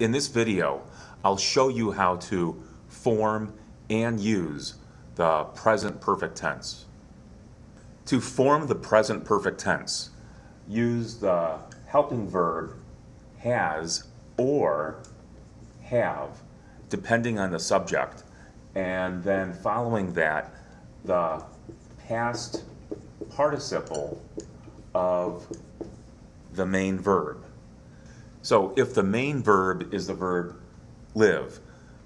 In this video, I'll show you how to form and use the present perfect tense. To form the present perfect tense, use the helping verb has or have, depending on the subject, and then following that, the past participle of the main verb. So if the main verb is the verb live,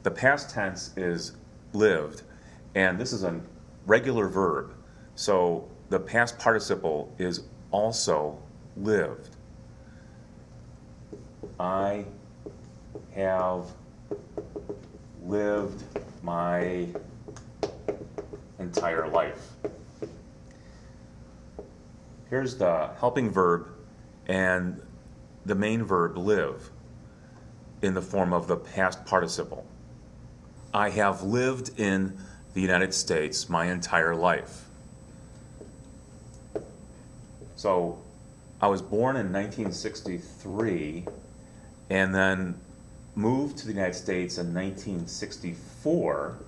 the past tense is lived, and this is a regular verb, so the past participle is also lived. I have lived my entire life. Here's the helping verb and the main verb live in the form of the past participle. I have lived in the United States my entire life. So I was born in 1963 and then moved to the United States in 1964,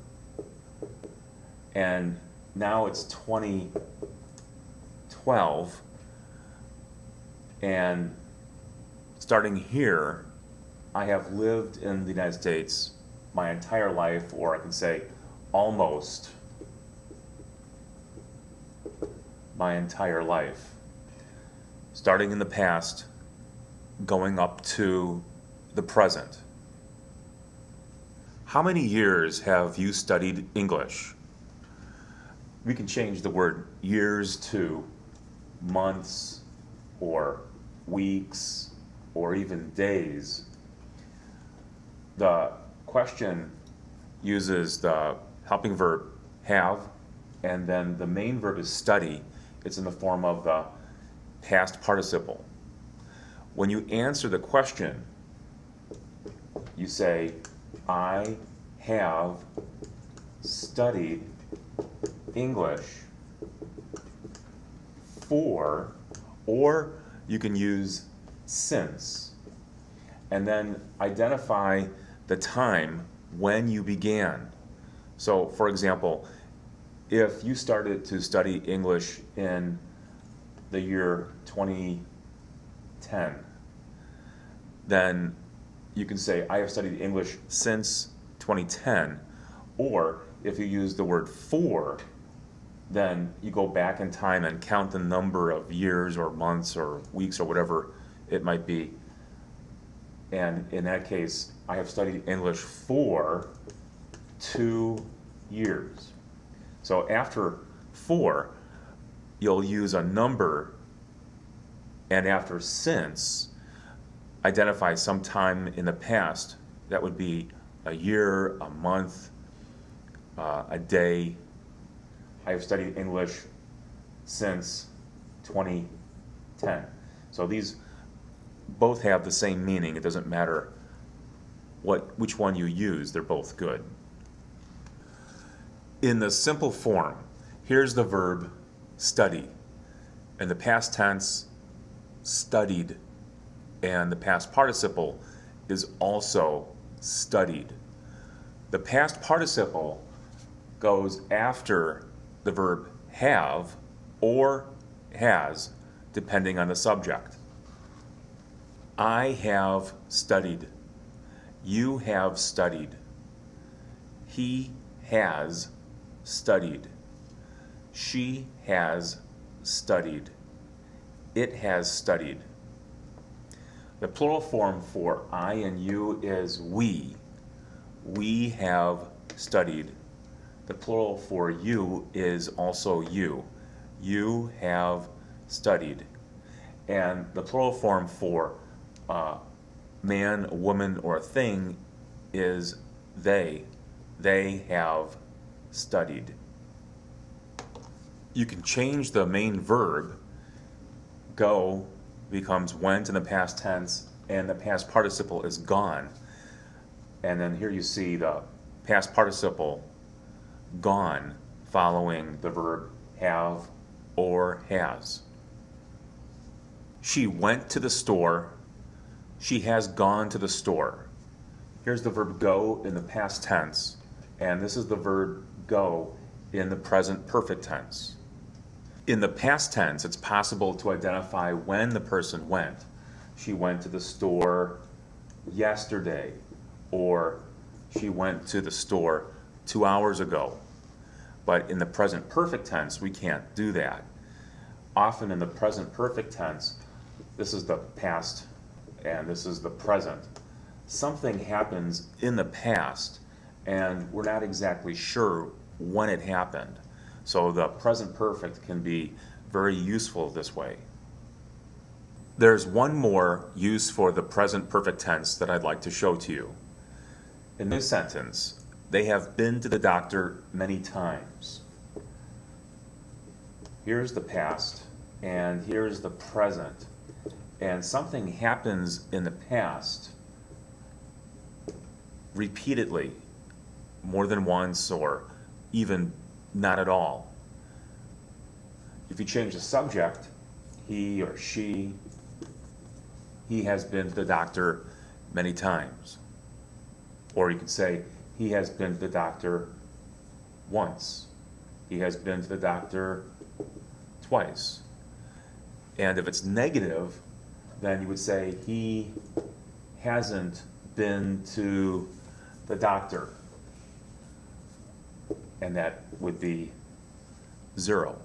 and now it's 2012, and starting here, I have lived in the United States my entire life, or I can say almost my entire life. Starting in the past, going up to the present. How many years have you studied English? We can change the word years to months or weeks or even days. The question uses the helping verb have, and then the main verb is study. It's in the form of the past participle. When you answer the question, you say, I have studied English for, or you can use since, and then identify the time when you began. So, for example, if you started to study English in the year 2010, then you can say, I have studied English since 2010, or if you use the word for, then you go back in time and count the number of years or months or weeks or whatever it might be. And in that case, I have studied English for 2 years. So after for, you'll use a number, and after since, identify some time in the past. That would be a year, a month, a day. I have studied English since 2010. So these both have the same meaning. It doesn't matter which one you use, they're both good. In the simple form, here's the verb study. In the past tense, studied, and the past participle is also studied. The past participle goes after the verb have or has, depending on the subject. I have studied. You have studied. He has studied. She has studied. It has studied. The plural form for I and you is we. We have studied. The plural for you is also you. You have studied. And the plural form for man, woman, or a thing is they. They have studied. You can change the main verb. Go becomes went in the past tense, and the past participle is gone. And then here you see the past participle gone following the verb have or has. She went to the store. She has gone to the store. Here's the verb go in the past tense, and this is the verb go in the present perfect tense. In the past tense, it's possible to identify when the person went. She went to the store yesterday, or she went to the store 2 hours ago. But in the present perfect tense, we can't do that. Often in the present perfect tense, this is the past and this is the present. Something happens in the past and we're not exactly sure when it happened. So the present perfect can be very useful this way. There's one more use for the present perfect tense that I'd like to show to you. In this sentence, they have been to the doctor many times. Here's the past and here's the present. And something happens in the past repeatedly, more than once or even not at all. If you change the subject, he or she, he has been to the doctor many times. Or you could say, he has been to the doctor once. He has been to the doctor twice. And if it's negative, then you would say, he hasn't been to the doctor. And that would be 0.